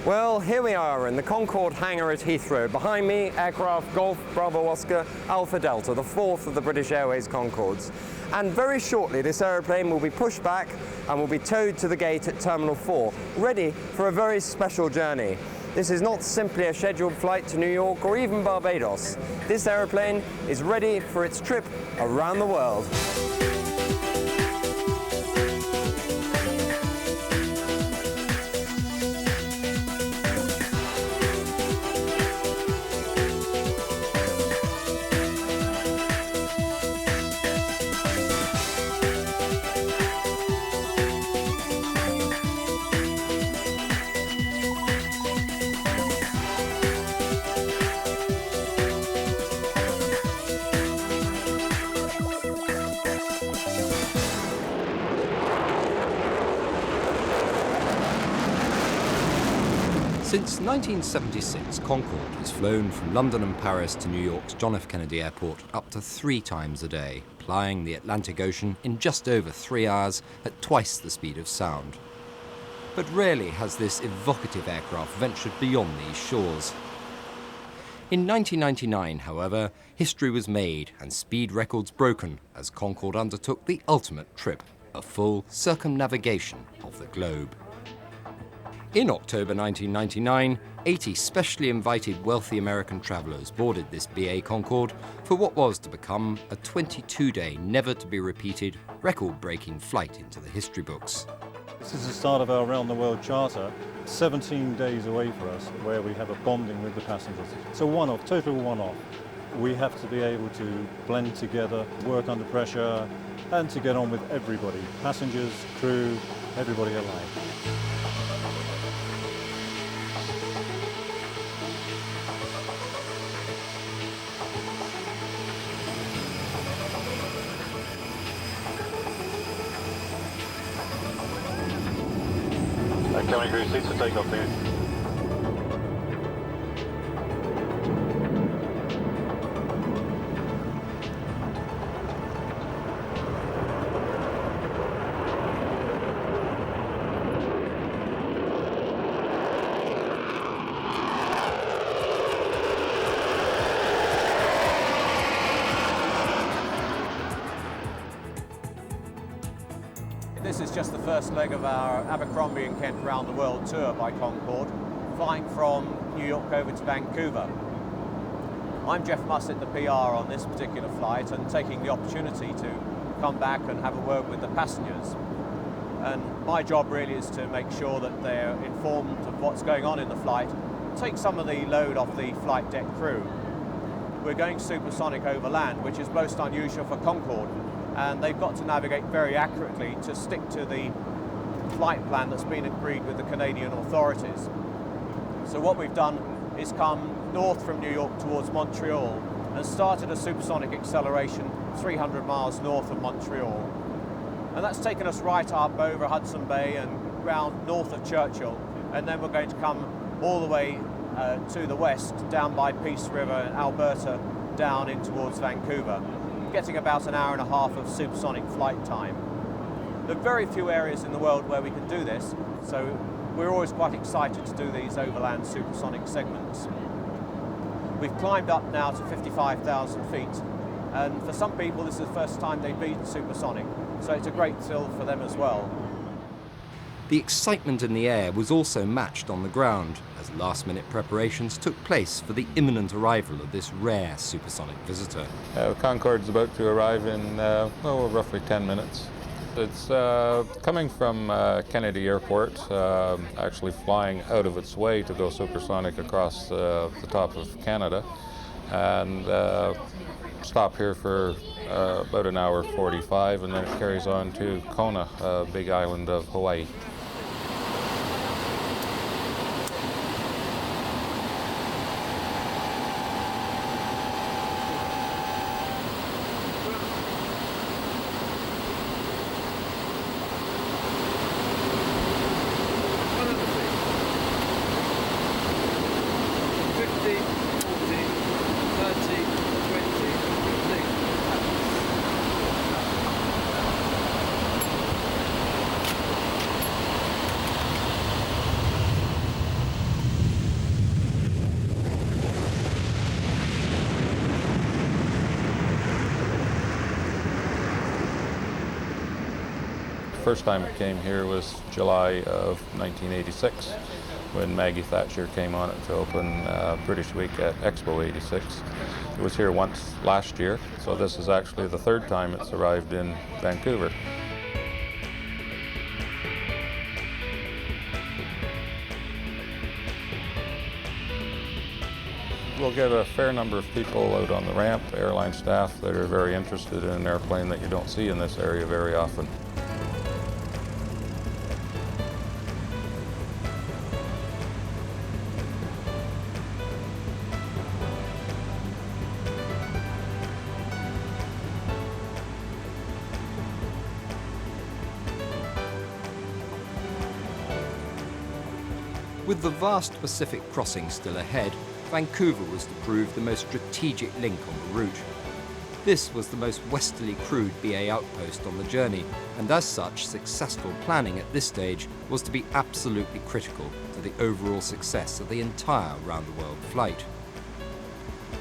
Well, here we are in the Concorde hangar at Heathrow. Behind me, aircraft Golf Bravo Oscar Alpha Delta, the fourth of the British Airways Concordes. And very shortly, this aeroplane will be pushed back and will be towed to the gate at Terminal 4, ready for a very special journey. This is not simply a scheduled flight to New York or even Barbados. This aeroplane is ready for its trip around the world. Since 1976, Concorde has flown from London and Paris to New York's John F. Kennedy Airport up to 3 times a day, plying the Atlantic Ocean in just over 3 hours at twice the speed of sound. But rarely has this evocative aircraft ventured beyond these shores. In 1999, however, history was made and speed records broken as Concorde undertook the ultimate trip, a full circumnavigation of the globe. In October 1999, 80 specially invited wealthy American travellers boarded this BA Concorde for what was to become a 22-day, never-to-be-repeated, record-breaking flight into the history books. This is the start of our round-the-world charter, 17 days away for us, where we have a bonding with the passengers. It's a one-off, total one-off. We have to be able to blend together, work under pressure, and to get on with everybody, passengers, crew, everybody alike. Coming crew, seats to take off, please. This is just the first leg of our Abercrombie and Kent Round the World tour by Concorde, flying from New York over to Vancouver. I'm Jeff Mussett, the PR on this particular flight, and taking the opportunity to come back and have a word with the passengers. And my job really is to make sure that they're informed of what's going on in the flight, take some of the load off the flight deck crew. We're going supersonic over land, which is most unusual for Concorde, and they've got to navigate very accurately to stick to the flight plan that's been agreed with the Canadian authorities. So what we've done is come north from New York towards Montreal and started a supersonic acceleration 300 miles north of Montreal. And that's taken us right up over Hudson Bay and round north of Churchill, and then we're going to come all the way to the west, down by Peace River in Alberta, down in towards Vancouver, getting about an hour and a half of supersonic flight time. There are very few areas in the world where we can do this, so we're always quite excited to do these overland supersonic segments. We've climbed up now to 55,000 feet, and for some people this is the first time they've been supersonic, so it's a great thrill for them as well. The excitement in the air was also matched on the ground as last-minute preparations took place for the imminent arrival of this rare supersonic visitor. Concorde's about to arrive in roughly 10 minutes. It's coming from Kennedy Airport, actually flying out of its way to go supersonic across the top of Canada, and stop here for about an hour 45, and then it carries on to Kona, big island of Hawaii. First time it came here was July of 1986 when Maggie Thatcher came on it to open British Week at Expo 86. It was here once last year, so this is actually the third time it's arrived in Vancouver. We'll get a fair number of people out on the ramp, airline staff that are very interested in an airplane that you don't see in this area very often. With the vast Pacific crossing still ahead, Vancouver was to prove the most strategic link on the route. This was the most westerly crewed BA outpost on the journey, and as such, successful planning at this stage was to be absolutely critical to the overall success of the entire round-the-world flight.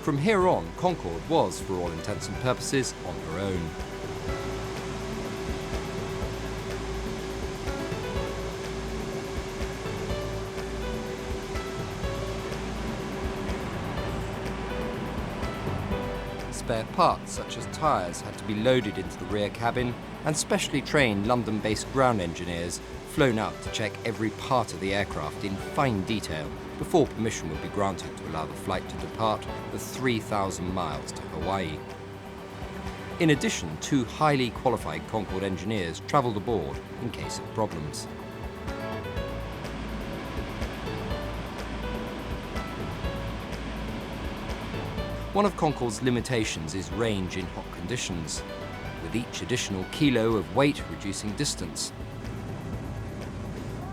From here on, Concorde was, for all intents and purposes, on her own. Spare parts such as tyres had to be loaded into the rear cabin, and specially trained London-based ground engineers flown out to check every part of the aircraft in fine detail before permission would be granted to allow the flight to depart the 3,000 miles to Hawaii. In addition, 2 highly qualified Concorde engineers travelled aboard in case of problems. One of Concorde's limitations is range in hot conditions, with each additional kilo of weight reducing distance.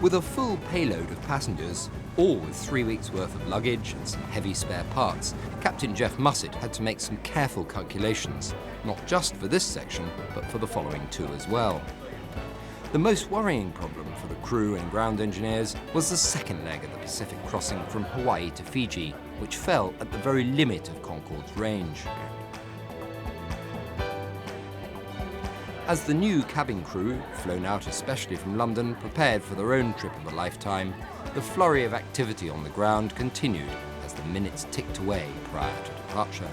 With a full payload of passengers, all with 3 weeks' worth of luggage and some heavy spare parts, Captain Jeff Mussett had to make some careful calculations, not just for this section, but for the following 2 as well. The most worrying problem for the crew and ground engineers was the second leg of the Pacific crossing from Hawaii to Fiji, which fell at the very limit of Concorde's range. As the new cabin crew, flown out especially from London, prepared for their own trip of a lifetime, the flurry of activity on the ground continued as the minutes ticked away prior to departure.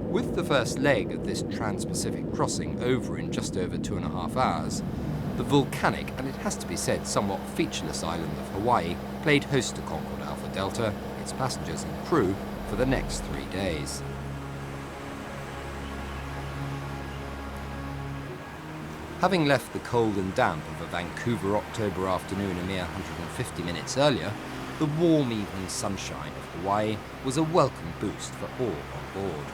With the first leg of this trans-Pacific crossing over in just over 2.5 hours, the volcanic, and it has to be said somewhat featureless island of Hawaii played host to Concorde Alpha Delta, its passengers and crew, for the next 3 days. Having left the cold and damp of a Vancouver October afternoon a mere 150 minutes earlier, the warm evening sunshine of Hawaii was a welcome boost for all on board.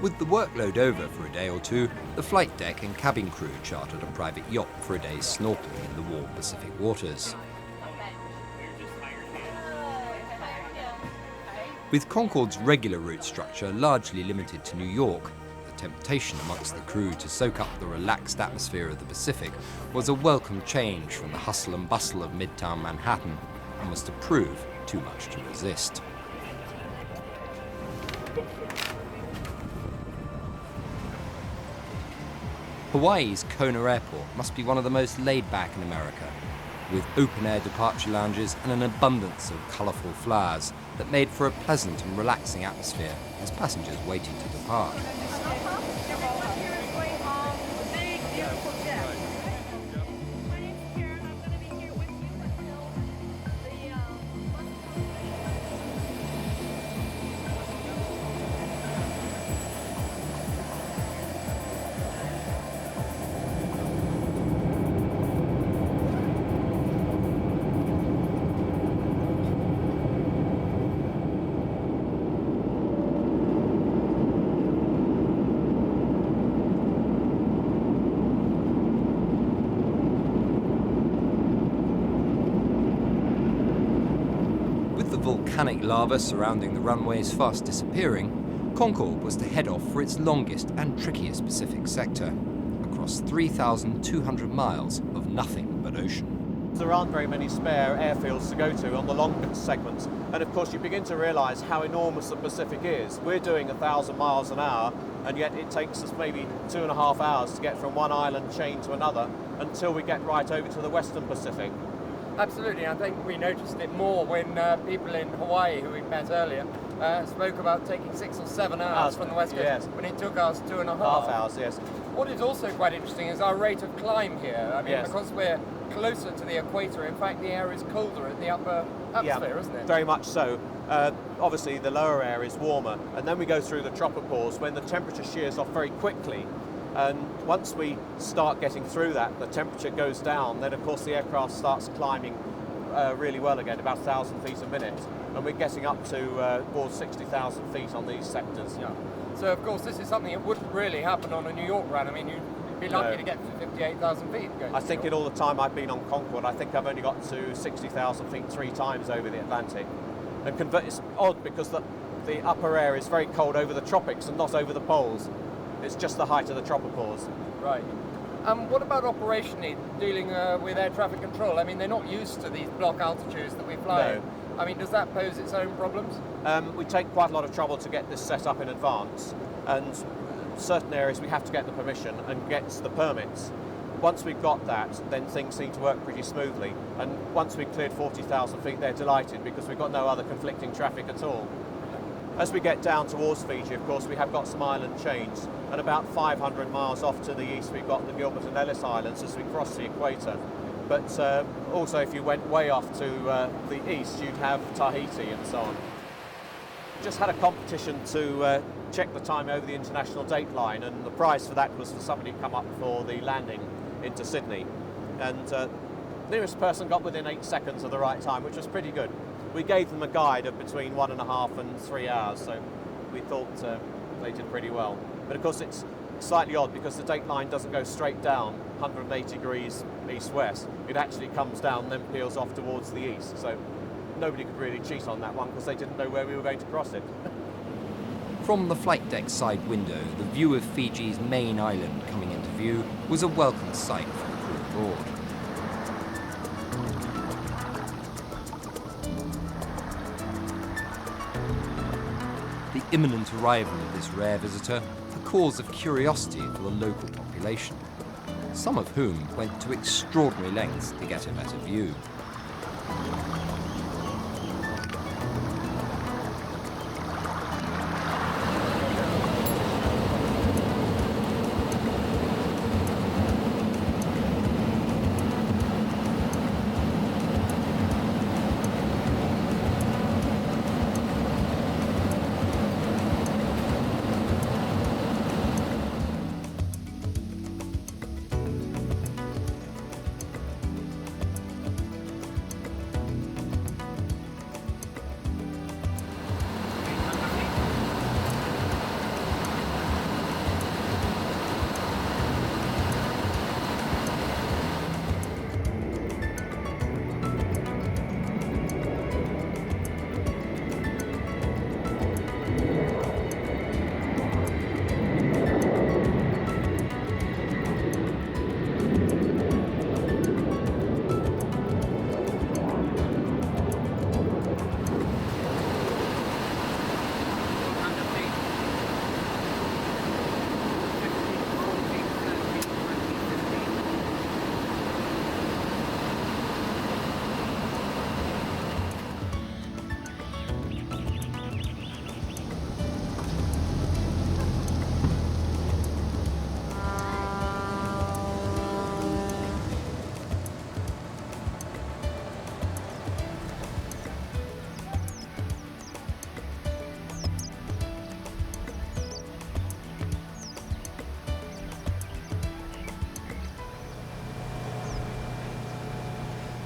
With the workload over for a day or 2, the flight deck and cabin crew chartered a private yacht for a day's snorkeling in the warm Pacific waters. With Concorde's regular route structure largely limited to New York, the temptation amongst the crew to soak up the relaxed atmosphere of the Pacific was a welcome change from the hustle and bustle of midtown Manhattan and was to prove too much to resist. Hawaii's Kona Airport must be one of the most laid-back in America, with open-air departure lounges and an abundance of colourful flowers that made for a pleasant and relaxing atmosphere as passengers waited to depart. Volcanic lava surrounding the runways fast disappearing, Concorde was to head off for its longest and trickiest Pacific sector, across 3,200 miles of nothing but ocean. There aren't very many spare airfields to go to on the longer segments, and of course you begin to realise how enormous the Pacific is. We're doing 1,000 miles an hour, and yet it takes us maybe 2.5 hours to get from one island chain to another until we get right over to the Western Pacific. Absolutely, I think we noticed it more when people in Hawaii, who we met earlier, spoke about taking 6 or 7 hours from the West Coast, yes, when it took us 2.5 hours. Yes. What is also quite interesting is our rate of climb here. I mean, yes, because we're closer to the equator, in fact, the air is colder in the upper atmosphere, isn't it? Very much so. Obviously, the lower air is warmer, and then we go through the tropopause when the temperature shears off very quickly. And once we start getting through that, the temperature goes down, then of course the aircraft starts climbing really well again, about 1,000 feet a minute. And we're getting up to towards 60,000 feet on these sectors. Yeah. So of course this is something that wouldn't really happen on a New York run. I mean, you'd be lucky to get to 58,000 feet going. I think in all the time I've been on Concorde, I think I've only got to 60,000 feet 3 times over the Atlantic. And it's odd because the upper air is very cold over the tropics and not over the poles. It's just the height of the tropopause. Right. What about operationally, dealing with air traffic control? I mean, they're not used to these block altitudes that we fly in. I mean, does that pose its own problems? We take quite a lot of trouble to get this set up in advance, and certain areas we have to get the permission and get the permits. Once we've got that, then things seem to work pretty smoothly. And once we've cleared 40,000 feet, they're delighted because we've got no other conflicting traffic at all. As we get down towards Fiji, of course, we have got some island chains, and about 500 miles off to the east we've got the Gilbert and Ellice Islands as we cross the equator. But also if you went way off to the east, you'd have Tahiti and so on. Just had a competition to check the time over the international date line, and the prize for that was for somebody to come up for the landing into Sydney. And the nearest person got within 8 seconds of the right time, which was pretty good. We gave them a guide of between 1.5 and 3 hours, so we thought they did pretty well. But of course it's slightly odd because the date line doesn't go straight down 180 degrees east-west. It actually comes down and then peels off towards the east. So nobody could really cheat on that one because they didn't know where we were going to cross it. From the flight deck side window, the view of Fiji's main island coming into view was a welcome sight for the crew aboard. The imminent arrival of this rare visitor, a cause of curiosity for the local population, some of whom went to extraordinary lengths to get a better view.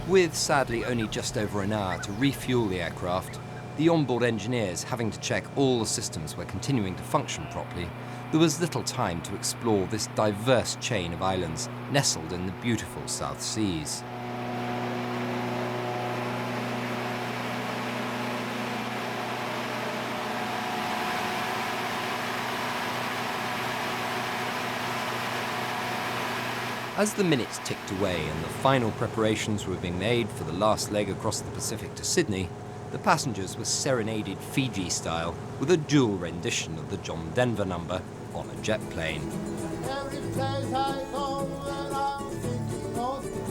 With sadly only just over an hour to refuel the aircraft, the onboard engineers having to check all the systems were continuing to function properly, there was little time to explore this diverse chain of islands nestled in the beautiful South Seas. As the minutes ticked away and the final preparations were being made for the last leg across the Pacific to Sydney, the passengers were serenaded Fiji style with a dual rendition of the John Denver number on a jet plane. Every place I go, and I'm thinking of you.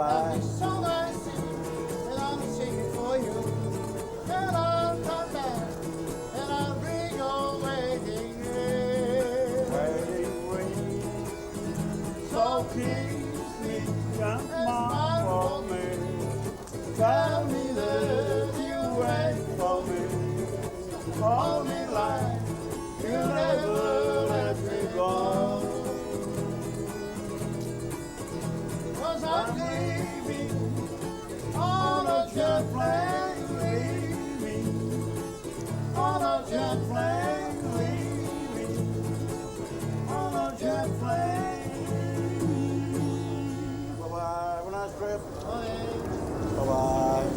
Every song I sing, and I'm singing for you. And I'll come back, and I'll bring your waiting ring. Waiting ring. So kiss me, and smile for me. Tell me that you wait for me. Hold me like you never let me go. 'Cause I'm leaving on a jet plane, leaving on a jet plane, leaving on a jet plane. Bye-bye. Have a nice trip. Bye-bye.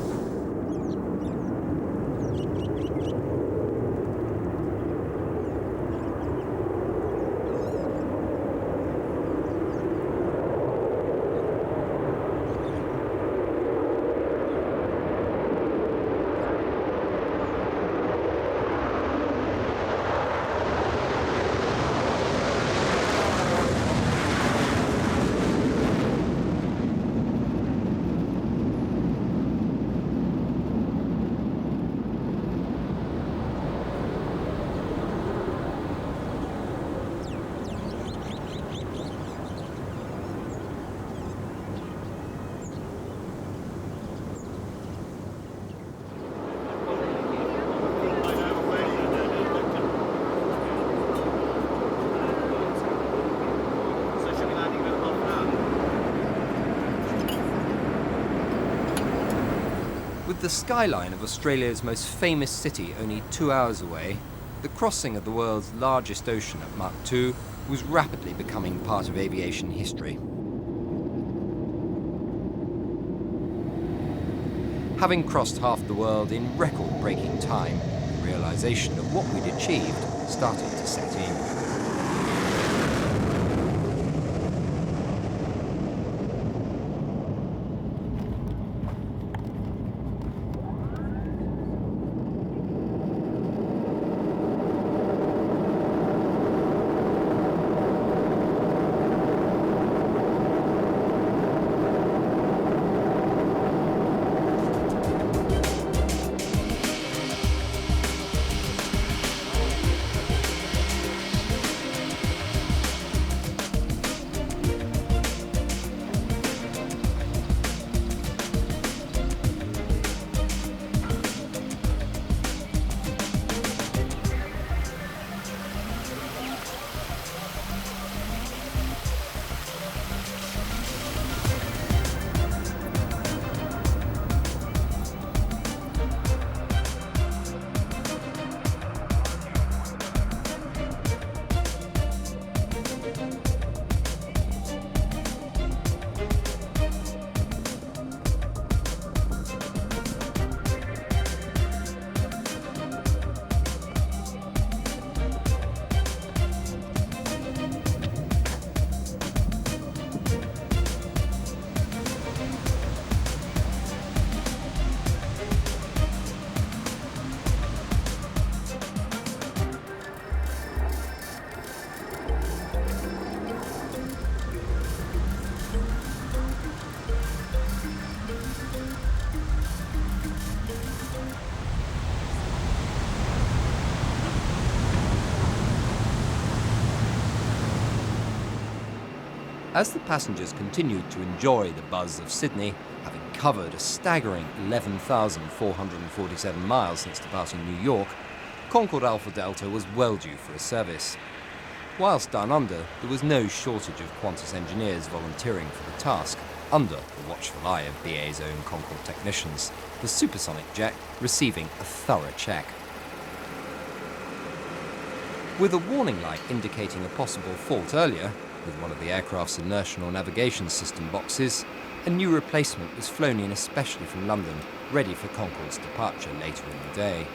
With the skyline of Australia's most famous city only 2 hours away, the crossing of the world's largest ocean at Mach 2 was rapidly becoming part of aviation history. Having crossed half the world in record-breaking time, the realization of what we'd achieved started to set in. As the passengers continued to enjoy the buzz of Sydney, having covered a staggering 11,447 miles since departing New York, Concorde Alpha Delta was well due for a service. Whilst down under, there was no shortage of Qantas engineers volunteering for the task, under the watchful eye of BA's own Concorde technicians, the supersonic jet receiving a thorough check. With a warning light indicating a possible fault earlier, with one of the aircraft's inertial navigation system boxes, a new replacement was flown in especially from London, ready for Concorde's departure later in the day.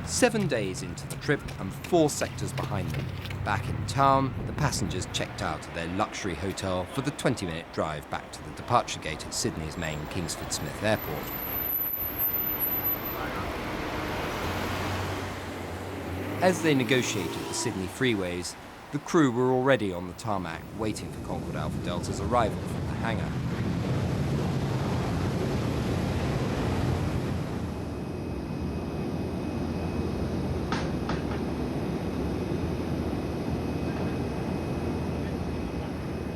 7 days into the trip and 4 sectors behind them, back in town, the passengers checked out of their luxury hotel for the 20-minute drive back to the departure gate at Sydney's main Kingsford Smith Airport. As they negotiated the Sydney freeways, the crew were already on the tarmac waiting for Concorde Alpha Delta's arrival from the hangar.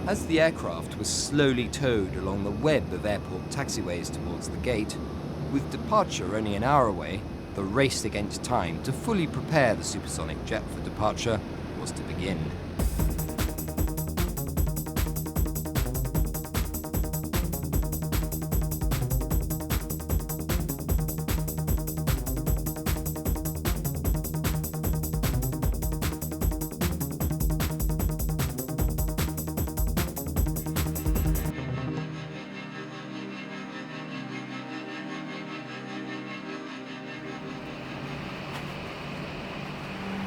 As the aircraft was slowly towed along the web of airport taxiways towards the gate, with departure only an hour away, the race against time to fully prepare the supersonic jet for departure was to begin.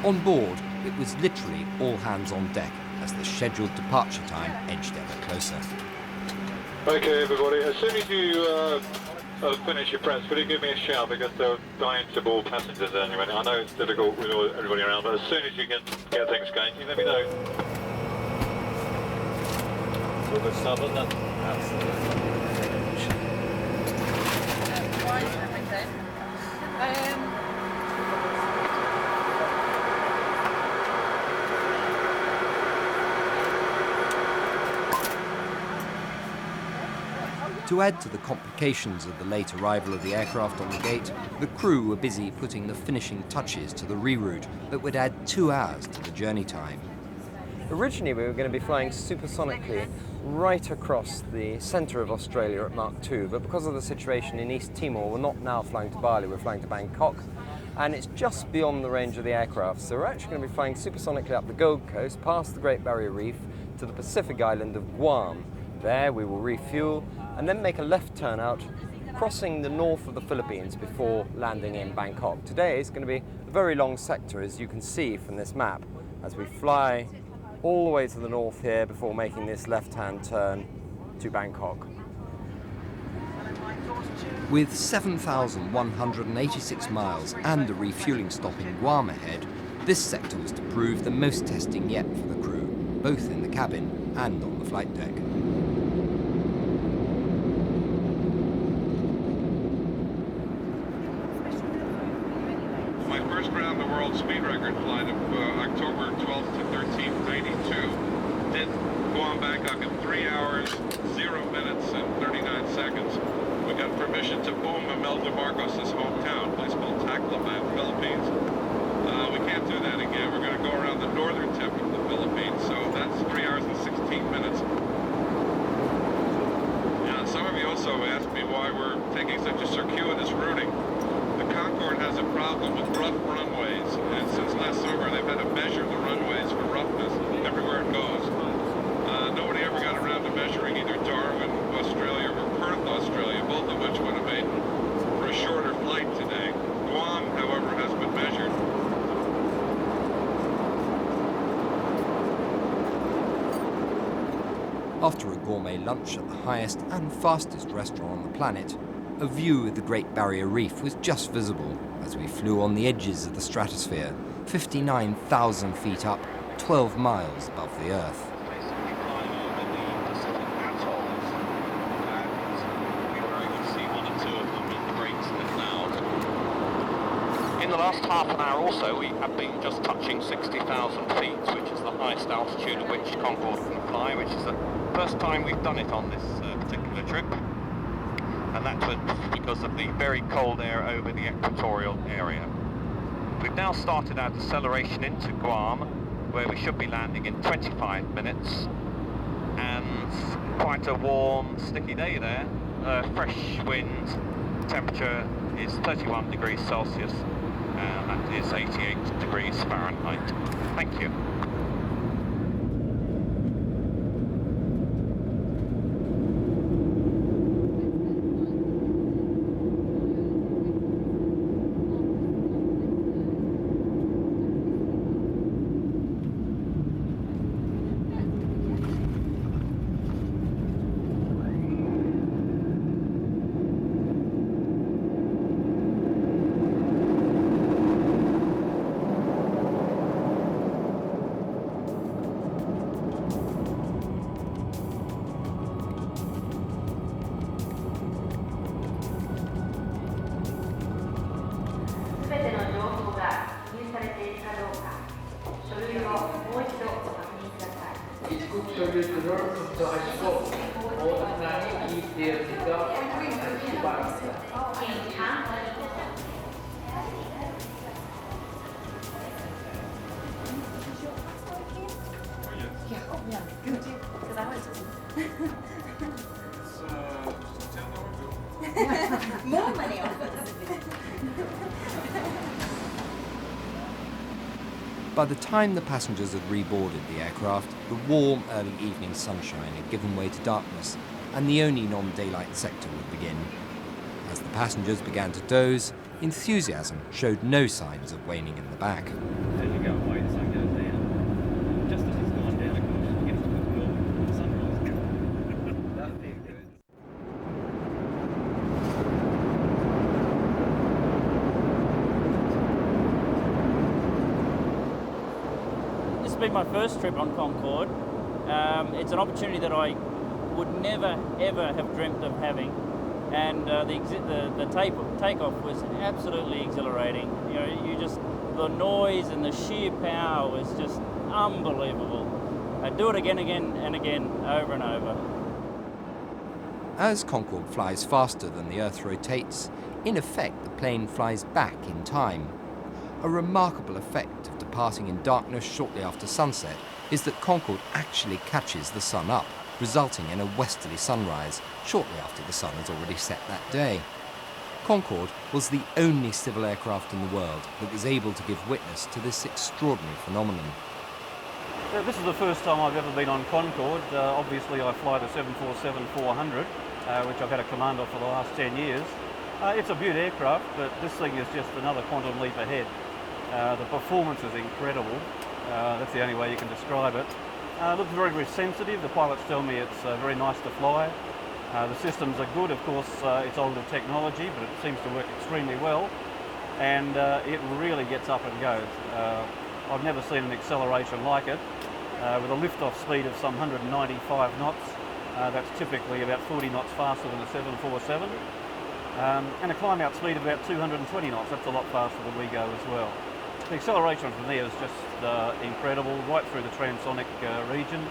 On board, it was literally all hands on deck as the scheduled departure time edged ever closer. Okay, everybody, as soon as you finish your press, will you give me a shout, because they're dying to board passengers anyway. I know it's difficult with everybody around, but as soon as you can get things going, you let me know. So we're stubborn then? Absolutely. To add to the complications of the late arrival of the aircraft on the gate, the crew were busy putting the finishing touches to the reroute that would add 2 hours to the journey time. Originally, we were going to be flying supersonically right across the centre of Australia at Mach 2, but because of the situation in East Timor, we're not now flying to Bali, we're flying to Bangkok, and it's just beyond the range of the aircraft. So we're actually going to be flying supersonically up the Gold Coast, past the Great Barrier Reef, to the Pacific island of Guam. There we will refuel and then make a left turn out, crossing the north of the Philippines before landing in Bangkok. Today is going to be a very long sector, as you can see from this map, as we fly all the way to the north here before making this left-hand turn to Bangkok. With 7,186 miles and a refueling stop in Guam ahead, this sector was to prove the most testing yet for the crew, both in the cabin and on the flight deck. My first round the world speed record flight of October 12th to 13th, 92. Did Guam Bangkok in 3 hours, 0 minutes and 39 seconds. We got permission to boom Imelda Marcos' hometown, a place called Tacloban, Philippines. We can't do that again. We're going to go around the northern tip of the Philippines, so that's 3 hours and 16 minutes. Yeah, some of you also asked me why we're taking such a circuitous routing. The Concorde has a problem with rough runways, and since last summer they've had to measure the runways for roughness everywhere it goes. Nobody ever got around to measuring either Darwin, Australia, or Perth, Australia, both of which would have made for a shorter flight today. Guam, however, has been measured. After a gourmet lunch at the highest and fastest restaurant on the planet, a view of the Great Barrier Reef was just visible as we flew on the edges of the stratosphere, 59,000 feet up, 12 miles above the Earth. In the last half an hour or so, we have been just touching 60,000 feet, which is the highest altitude at which Concorde can fly, which is the first time we've done it on this particular trip. And that was because of the very cold air over the equatorial area. We've now started our deceleration into Guam, where we should be landing in 25 minutes. conditions, quite a warm, sticky day there. Fresh wind, temperature is 31 degrees Celsius, and that is 88 degrees Fahrenheit. Thank you. More money on it. By the time the passengers had reboarded the aircraft, the warm early evening sunshine had given way to darkness, and the only non-daylight sector would begin. As the passengers began to doze, enthusiasm showed no signs of waning in the back. As you go away, the sun goes down. Just as it's gone down, of course, you get to the sunrise. That'd be good. This has been my first trip on Concorde. It's an opportunity that I would never ever have dreamt of having, and the takeoff was absolutely exhilarating. You know, the noise and the sheer power was just unbelievable. I'd do it again and again, over and over. As Concorde flies faster than the Earth rotates, in effect the plane flies back in time. A remarkable effect of departing in darkness shortly after sunset is that Concorde actually catches the sun up, resulting in a westerly sunrise shortly after the sun has already set that day. Concorde was the only civil aircraft in the world that was able to give witness to this extraordinary phenomenon. This is the first time I've ever been on Concorde. Obviously I fly the 747-400, which I've had a command of for the last 10 years. It's a beaut aircraft, but this thing is just another quantum leap ahead. The performance is incredible. That's the only way you can describe it. It looks very, very sensitive. The pilots tell me it's very nice to fly. The systems are good. Of course, it's older technology, but it seems to work extremely well. And it really gets up and goes. I've never seen an acceleration like it. With a lift-off speed of some 195 knots, that's typically about 40 knots faster than a 747. And a climb-out speed of about 220 knots. That's a lot faster than we go as well. The acceleration from there is just incredible, right through the transonic region.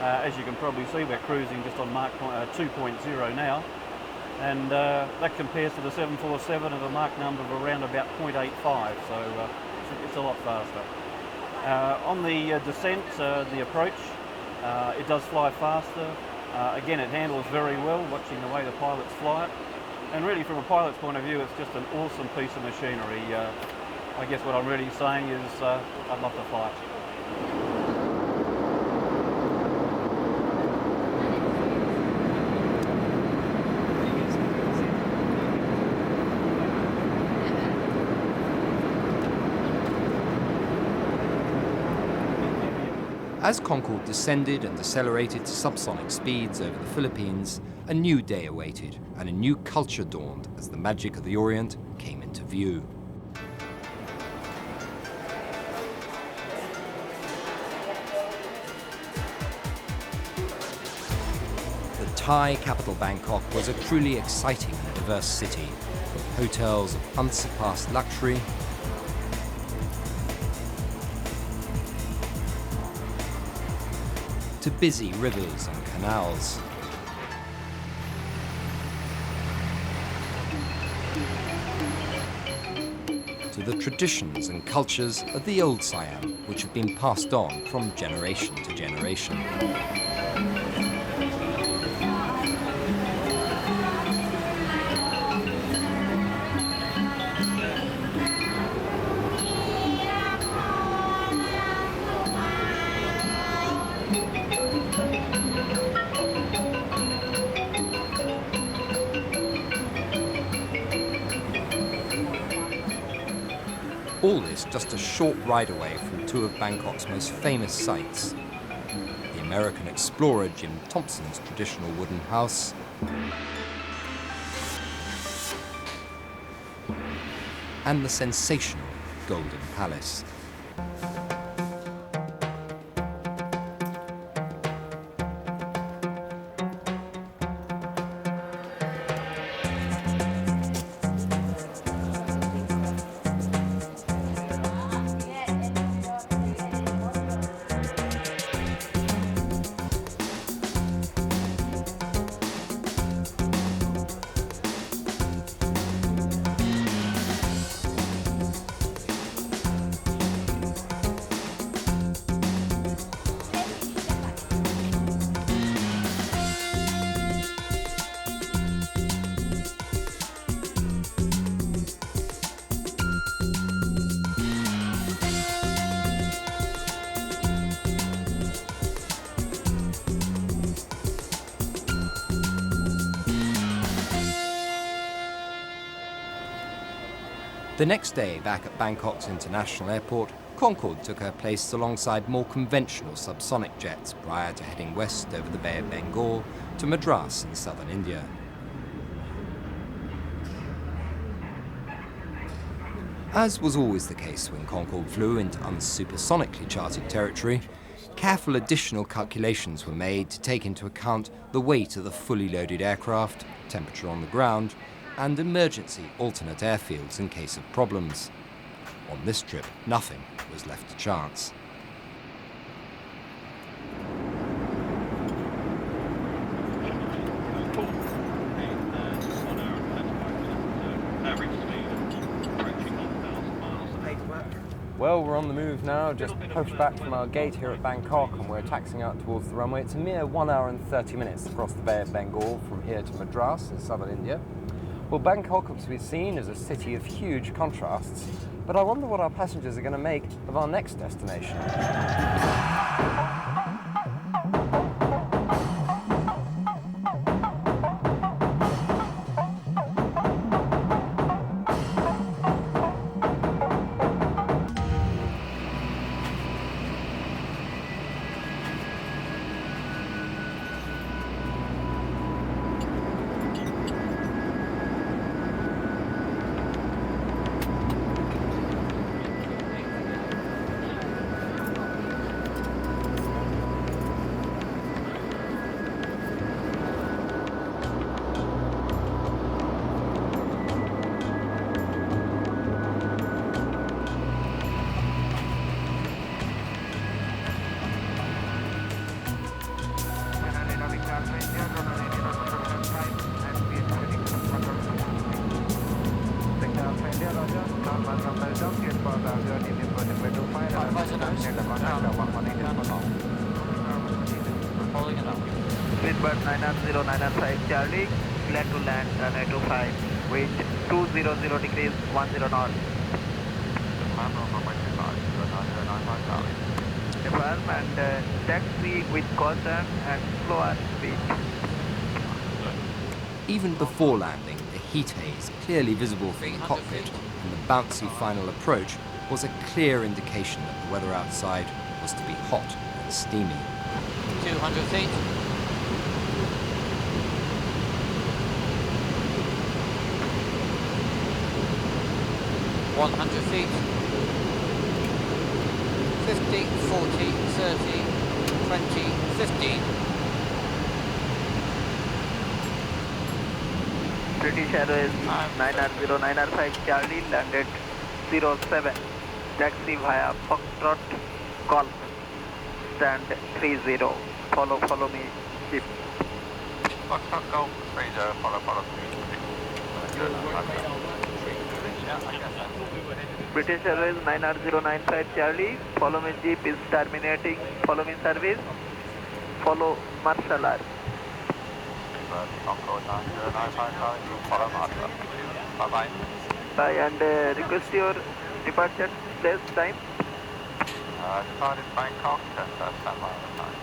As you can probably see, we're cruising just on Mach 2.0 now, and that compares to the 747 of a Mach number of around about 0.85, so it's a lot faster. On the descent, the approach, it does fly faster. Again, it handles very well, watching the way the pilots fly it. And really, from a pilot's point of view, it's just an awesome piece of machinery. I guess what I'm really saying is I'd love to fly it. As Concorde descended and decelerated to subsonic speeds over the Philippines, a new day awaited and a new culture dawned as the magic of the Orient came into view. The Thai capital Bangkok was a truly exciting and diverse city, with hotels of unsurpassed luxury, to busy rivers and canals, to the traditions and cultures of the old Siam, which have been passed on from generation to generation. All this just a short ride away from two of Bangkok's most famous sights. The American explorer Jim Thompson's traditional wooden house, and the sensational Golden Palace. The next day, back at Bangkok's International Airport, Concorde took her place alongside more conventional subsonic jets prior to heading west over the Bay of Bengal to Madras in southern India. As was always the case when Concorde flew into unsupersonically charted territory, careful additional calculations were made to take into account the weight of the fully loaded aircraft, temperature on the ground, and emergency alternate airfields in case of problems. On this trip, nothing was left to chance. Well, we're on the move now, just pushed back from our gate here at Bangkok, and we're taxiing out towards the runway. It's a mere 1 hour and 30 minutes across the Bay of Bengal from here to Madras in southern India. Well, Bangkok, as we've seen, is a city of huge contrasts, but I wonder what our passengers are going to make of our next destination. Speedbird 990-995 Charlie, glad to land runway 25, wind 200 degrees 10 knots. Affirm and taxi with caution and slower speed. Even before landing, the heat haze clearly visible from the cockpit and the bouncy final approach was a clear indication that the weather outside was to be hot and steamy. 200 feet. ...100 feet, 50, 40, 30, 20, 15. British Airways 990-905 Charlie landed 07. Taxi via Foxtrot Golf. Stand 30. Follow me, Jeep. Foxtrot Golf 30, follow me. British Airways 990-95 Charlie, follow me Jeep is terminating, follow me service, follow Marshall Art. Concorde 990-95 Charlie, follow Marshall. Bye-bye. Bye, and request your departure place time. Departed Bangkok, 10 stand by the time.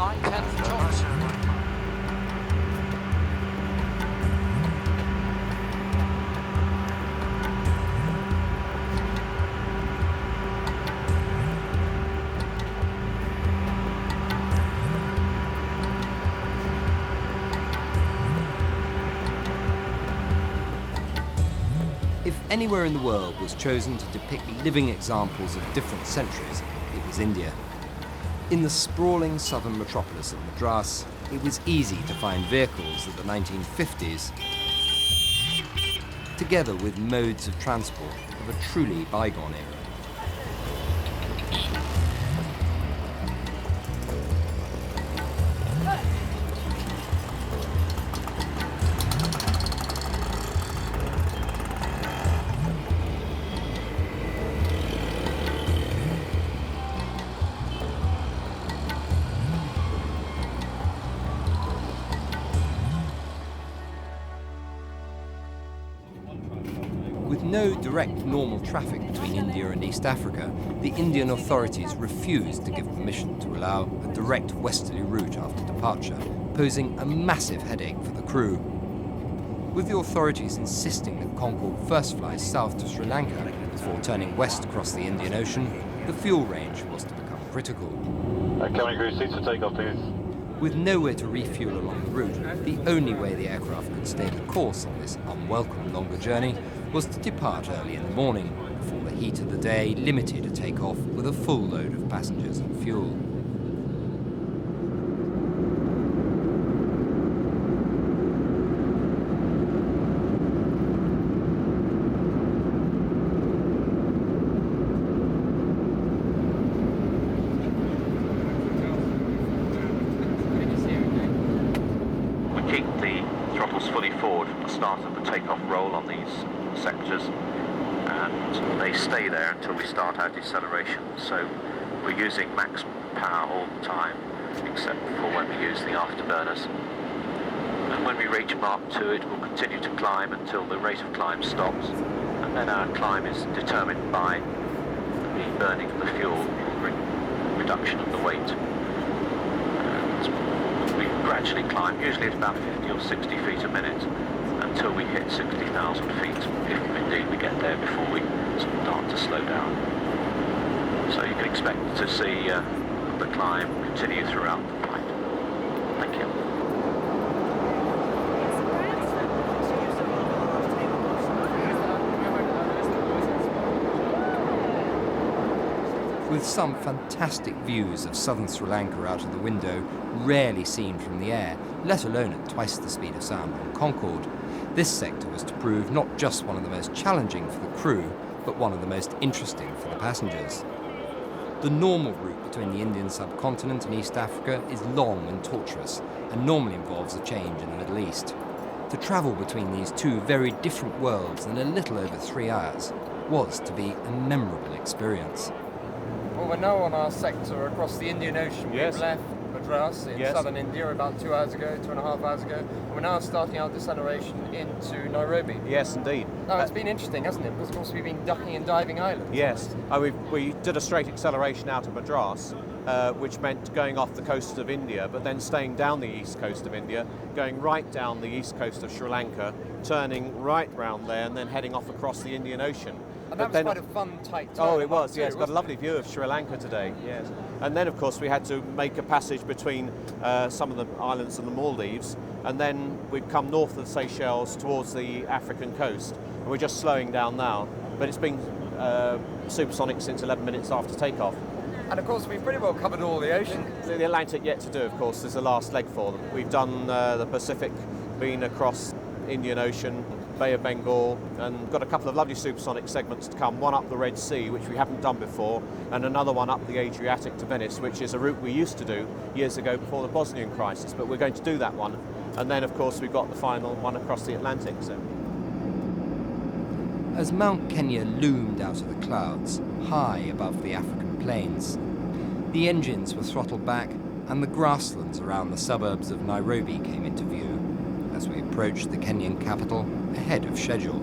9/10 tops. If anywhere in the world was chosen to depict living examples of different centuries, it was India. In the sprawling southern metropolis of Madras, it was easy to find vehicles of the 1950s, together with modes of transport of a truly bygone era. With no direct normal traffic between India and East Africa, the Indian authorities refused to give permission to allow a direct westerly route after departure, posing a massive headache for the crew. With the authorities insisting that Concorde first flies south to Sri Lanka before turning west across the Indian Ocean, the fuel range was to become critical. Cabin crew, seats for takeoff, please. With nowhere to refuel along the route, the only way the aircraft could stay the course on this unwelcome longer journey was to depart early in the morning, before the heat of the day limited a takeoff with a full load of passengers and fuel. We keep the throttles fully forward at the start of the takeoff roll on these sectors, and they stay there until we start our deceleration. So we're using maximum power all the time, except for when we use the afterburners. And when we reach Mach 2, it will continue to climb until the rate of climb stops, and then our climb is determined by the burning of the fuel, reduction of the weight. We gradually climb, usually at about 50 or 60 feet a minute, until we hit 60,000 feet, if indeed we get there before we start to slow down. So you can expect to see the climb continue throughout the flight. Thank you. With some fantastic views of southern Sri Lanka out of the window, rarely seen from the air, let alone at twice the speed of sound on Concorde, this sector was to prove not just one of the most challenging for the crew, but one of the most interesting for the passengers. The normal route between the Indian subcontinent and East Africa is long and tortuous, and normally involves a change in the Middle East. To travel between these two very different worlds in a little over 3 hours was to be a memorable experience. Well, we're now on our sector across the Indian Ocean. Yes. We've left Madras in southern India about 2 hours ago, 2.5 hours ago, and we're now starting our deceleration into Nairobi. Yes, indeed. Now, it's been interesting, hasn't it? Because, of course, we've been ducking and diving islands. Yes, we did a straight acceleration out of Madras, which meant going off the coast of India, but then staying down the east coast of India, going right down the east coast of Sri Lanka, turning right round there, and then heading off across the Indian Ocean. And that was quite a fun, tight turn. Oh, it was, yes. Too, Got a lovely view of Sri Lanka today, yes. And then, of course, we had to make a passage between some of the islands and the Maldives, and then we've come north of the Seychelles towards the African coast, and we're just slowing down now. But it's been supersonic since 11 minutes after takeoff. And, of course, we've pretty well covered all the ocean. The Atlantic yet to do, of course, is the last leg for them. We've done the Pacific, been across Indian Ocean, Bay of Bengal, and got a couple of lovely supersonic segments to come, one up the Red Sea, which we haven't done before, and another one up the Adriatic to Venice, which is a route we used to do years ago before the Bosnian crisis, but we're going to do that one. And then, of course, we've got the final one across the Atlantic. So. As Mount Kenya loomed out of the clouds, high above the African plains, the engines were throttled back and the grasslands around the suburbs of Nairobi came into view as we approached the Kenyan capital ahead of schedule.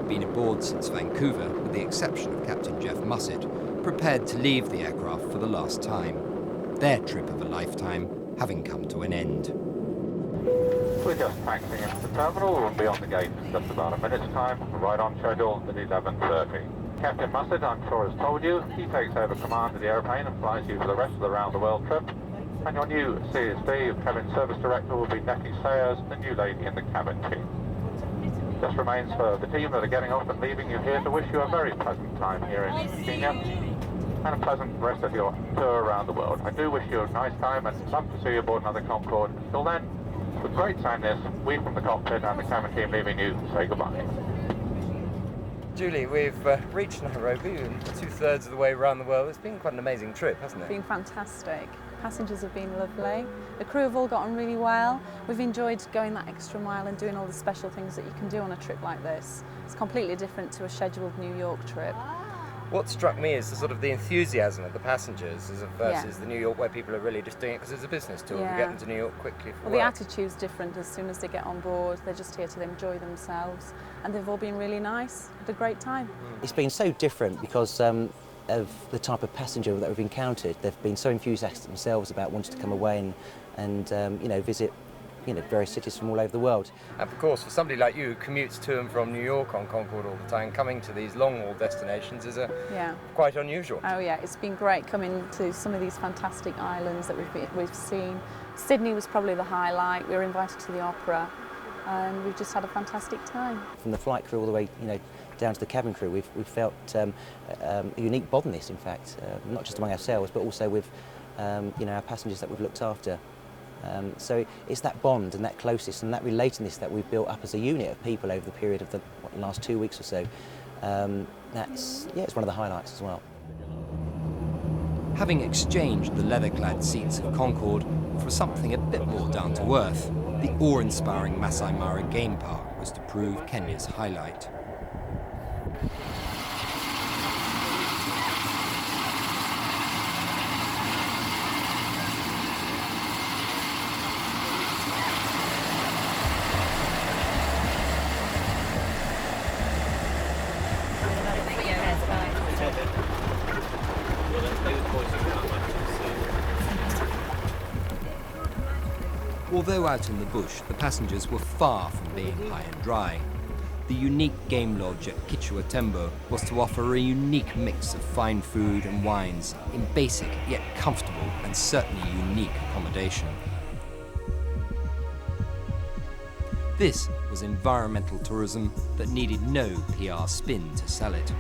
been aboard since Vancouver, with the exception of Captain Jeff Mussett, prepared to leave the aircraft for the last time, their trip of a lifetime having come to an end. We're just taxiing into the terminal. We'll be on the gate in just about a minute's time, right on schedule at 11:30. Captain Mussett, I'm sure, has told you, he takes over command of the airplane and flies you for the rest of the round-the-world trip. And your new CSD cabin service director will be Nettie Sayers, the new lady in the cabin team. Just remains for the team that are getting off and leaving you here to wish you a very pleasant time here in Kenya and a pleasant rest of your tour around the world. I do wish you a nice time and love to see you aboard another Concorde. Until then, with great sadness, we from the cockpit and the cabin team leaving you say goodbye. Julie, we've reached Nairobi and 2/3 of the way around the world. It's been quite an amazing trip, hasn't it? It's been fantastic. Passengers have been lovely. The crew have all got on really well. We've enjoyed going that extra mile and doing all the special things that you can do on a trip like this. It's completely different to a scheduled New York trip. What struck me is the sort of the enthusiasm of the passengers versus the New York, where people are really just doing it because it's a business tour. Yeah. We get them to New York quickly for Well, work. the attitude's different as soon as they get on board. They're just here to enjoy themselves, and they've all been really nice. Had a great time. It's been so different because of the type of passenger that we've encountered. They've been so enthusiastic themselves about wanting to come away and visit various cities from all over the world. And of course, for somebody like you who commutes to and from New York on Concorde all the time, coming to these long-haul destinations is quite unusual. Oh yeah, it's been great coming to some of these fantastic islands that we've seen. Sydney was probably the highlight. We were invited to the opera, and we've just had a fantastic time. From the flight crew all the way, down to the cabin crew, we've felt a unique bond in this, in fact, not just among ourselves, but also with our passengers that we've looked after. So it's that bond and that closeness and that relatedness that we've built up as a unit of people over the period of the last 2 weeks or so. It's one of the highlights as well. Having exchanged the leather-clad seats of Concorde for something a bit more down to earth, the awe-inspiring Masai Mara game park was to prove Kenya's highlight. Although out in the bush, the passengers were far from being high and dry. The unique game lodge at Kichwa Tembo was to offer a unique mix of fine food and wines in basic yet comfortable and certainly unique accommodation. This was environmental tourism that needed no PR spin to sell it.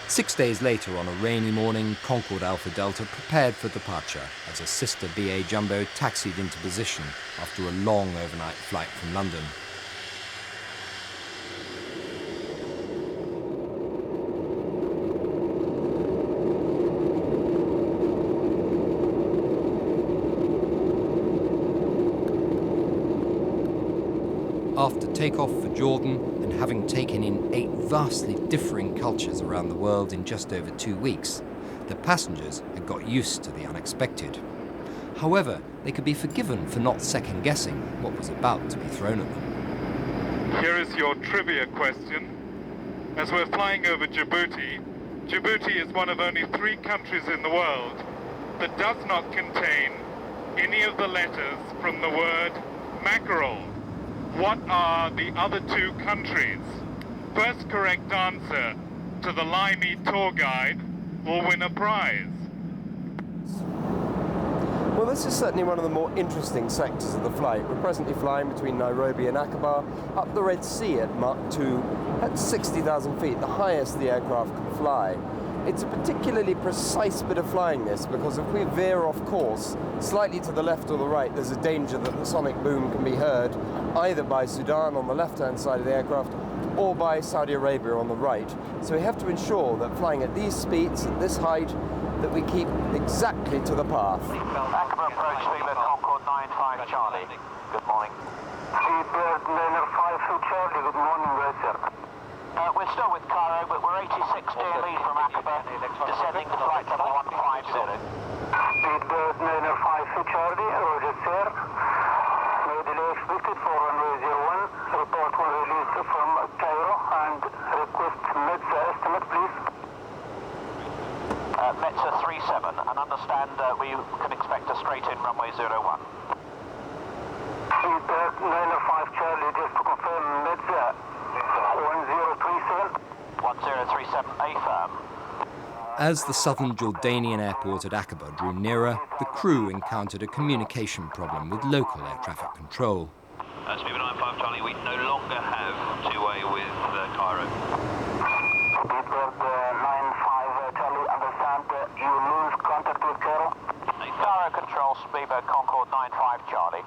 Six days later, on a rainy morning, Concorde Alpha Delta prepared for departure as a sister BA Jumbo taxied into position after a long overnight flight from London. After takeoff for Jordan and having taken in 8 vastly differing cultures around the world in just over 2 weeks, the passengers had got used to the unexpected. However, they could be forgiven for not second-guessing what was about to be thrown at them. Here is your trivia question. as we're flying over Djibouti. Djibouti is one of only 3 countries in the world that does not contain any of the letters from the word mackerel. What are the other 2 countries? First correct answer to the Limey tour guide will win a prize. Well, this is certainly one of the more interesting sectors of the flight. We're presently flying between Nairobi and Aqaba up the Red Sea at Mach 2 at 60,000 feet, the highest the aircraft can fly. It's a particularly precise bit of flying, this, because if we veer off course slightly to the left or the right, there's a danger that the sonic boom can be heard either by Sudan on the left-hand side of the aircraft or by Saudi Arabia on the right. So we have to ensure that flying at these speeds, at this height, that we keep exactly to the path. Aqaba approach, Speedbird Concorde 95 Charlie. Good morning. Speedbird 95 Charlie, good morning, sir. We're still with Cairo, but we're 86 DLE from Aqaba, descending to flight level 150. Speedbird 95 Charlie, roger, sir. No delay expected for runway 01. Report when released from Cairo and request METSA estimate, please. METSA 37, and understand we can expect a straight-in runway 01. Speedbird 95 Charlie, just to confirm METSA 1037. 1037, A firm. As the southern Jordanian airport at Aqaba drew nearer, the crew encountered a communication problem with local air traffic control. Speedbird 95 Charlie, we no longer have two-way with Cairo. Speedbird 95 Charlie, understand you lose contact with Cairo? Cairo control, Speedbird Concorde 95 Charlie.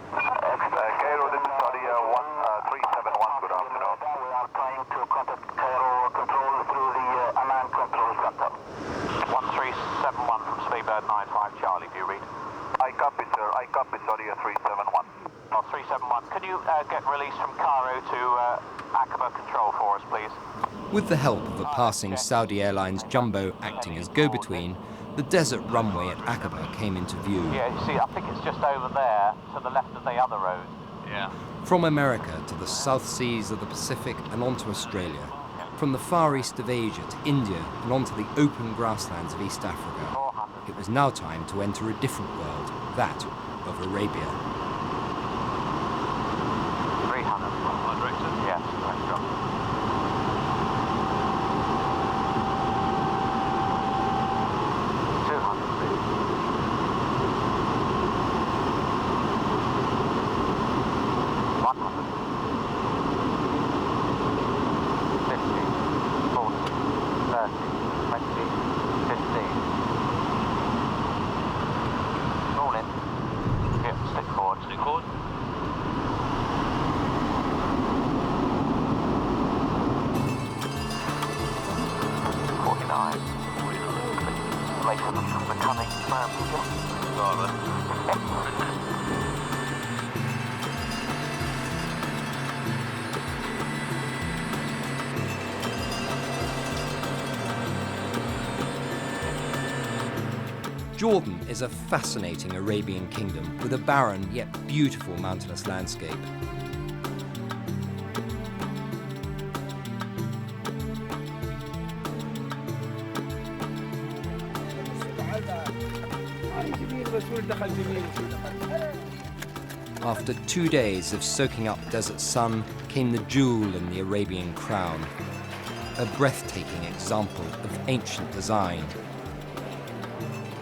Cairo, this is Saudi 1371, good afternoon. We are trying to contact Cairo control through the Amman Control Center. 1371 from Speedbird 95 Charlie, do you read? I copy, sir. I copy, Saudi 371. 371. Can you get release from Cairo to Aqaba control for us, please? With the help of a passing Saudi Airlines jumbo acting as go-between, the desert runway at Aqaba came into view. Yeah, you see, I think it's just over there, to the left of the other road. Yeah. From America to the South Seas of the Pacific and onto Australia, from the far east of Asia to India and onto the open grasslands of East Africa, it was now time to enter a different world, that of Arabia. 300. Director? Yes, correct. 49. Later from the cunning man. Jordan is a fascinating Arabian kingdom with a barren yet beautiful mountainous landscape. After 2 days of soaking up desert sun came the jewel in the Arabian crown, a breathtaking example of ancient design.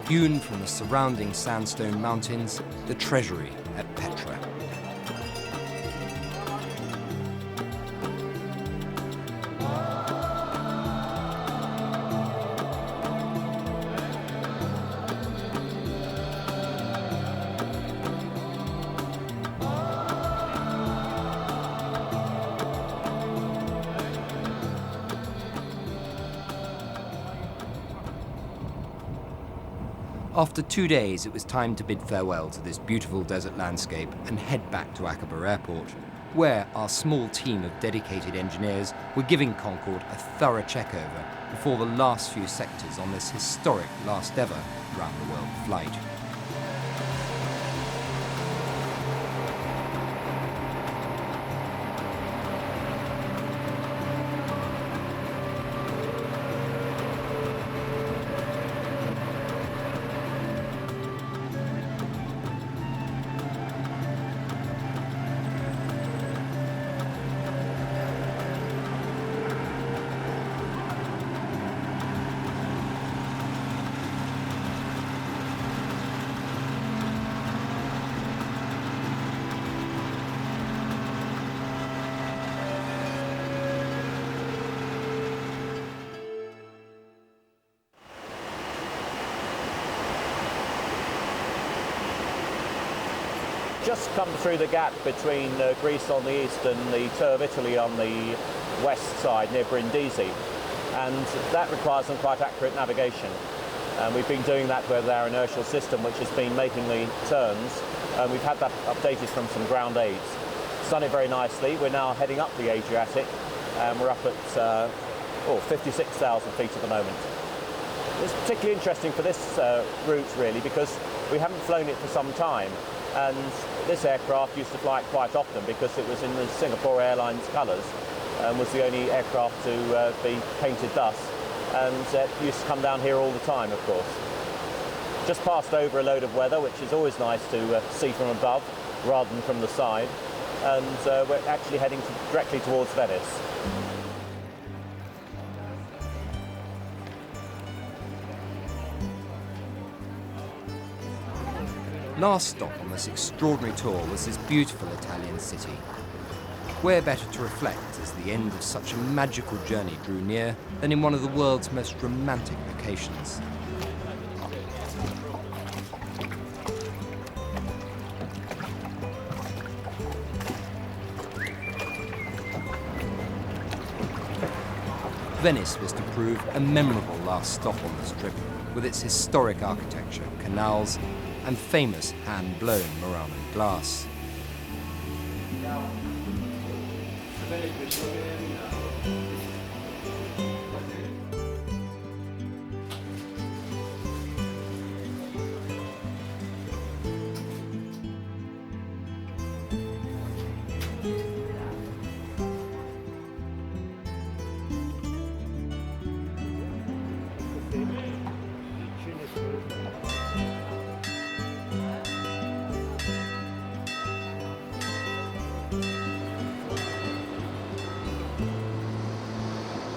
Hewn from the surrounding sandstone mountains, the treasury at Petra. After 2 days, it was time to bid farewell to this beautiful desert landscape and head back to Aqaba Airport, where our small team of dedicated engineers were giving Concorde a thorough check-over before the last few sectors on this historic last ever round-the-world flight. just come through the gap between Greece on the east and the toe of Italy on the west side near Brindisi, and that requires some quite accurate navigation. We've been doing that with our inertial system, which has been making the turns, and we've had that updated from some ground aids. It's done it very nicely. We're now heading up the Adriatic, and we're up at 56,000 feet at the moment. It's particularly interesting for this route, really, because we haven't flown it for some time, and this aircraft used to fly it quite often because it was in the Singapore Airlines colours and was the only aircraft to be painted thus, and used to come down here all the time, of course. Just passed over a load of weather, which is always nice to see from above rather than from the side, and we're actually heading directly towards Venice. Last stop on this extraordinary tour was this beautiful Italian city. Where better to reflect as the end of such a magical journey drew near than in one of the world's most romantic locations. Venice was to prove a memorable last stop on this trip, with its historic architecture, canals, and famous hand-blown Murano glass.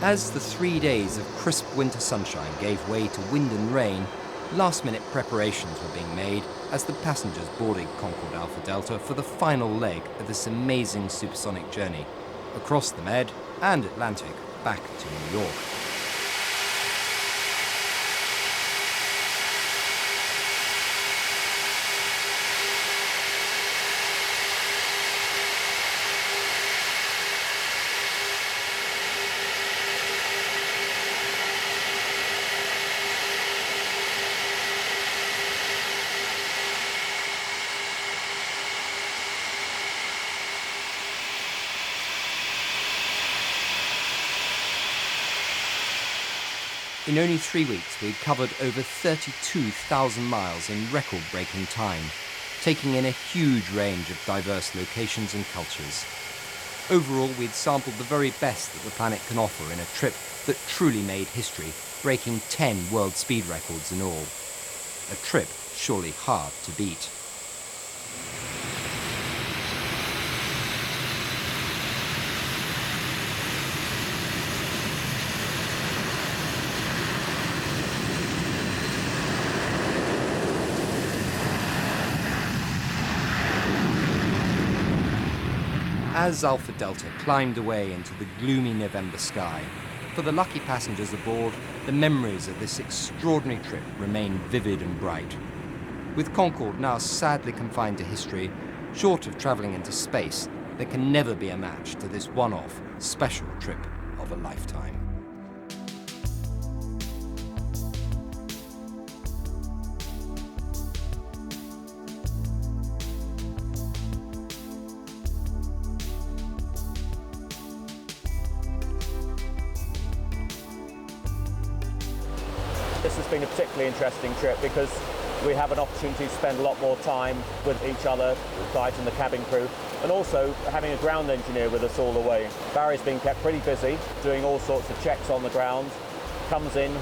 As the 3 days of crisp winter sunshine gave way to wind and rain, last-minute preparations were being made as the passengers boarded Concorde Alpha Delta for the final leg of this amazing supersonic journey across the Med and Atlantic back to New York. In only 3 weeks, we'd covered over 32,000 miles in record-breaking time, taking in a huge range of diverse locations and cultures. Overall, we'd sampled the very best that the planet can offer in a trip that truly made history, breaking 10 world speed records in all. A trip surely hard to beat. As Alpha Delta climbed away into the gloomy November sky, for the lucky passengers aboard, the memories of this extraordinary trip remain vivid and bright. With Concorde now sadly confined to history, short of travelling into space, there can never be a match to this one-off, special trip of a lifetime. This has been a particularly interesting trip because we have an opportunity to spend a lot more time with each other, the flight and the cabin crew, and also having a ground engineer with us all the way. Barry's been kept pretty busy doing all sorts of checks on the ground, comes in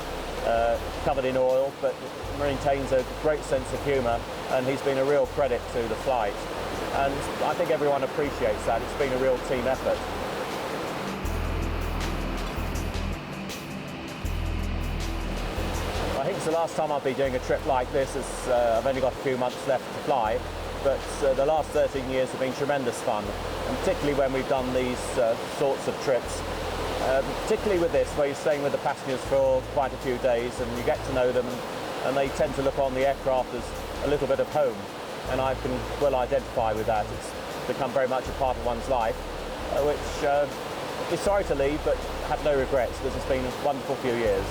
covered in oil, but maintains a great sense of humour, and he's been a real credit to the flight. And I think everyone appreciates that. It's been a real team effort. I think it's the last time I'll be doing a trip like this, as I've only got a few months left to fly, but the last 13 years have been tremendous fun, and particularly when we've done these sorts of trips, particularly with this, where you're staying with the passengers for quite a few days and you get to know them, and they tend to look on the aircraft as a little bit of home. and I can well identify with that. It's become very much a part of one's life, which is sorry to leave, but have no regrets, because it's been a wonderful few years.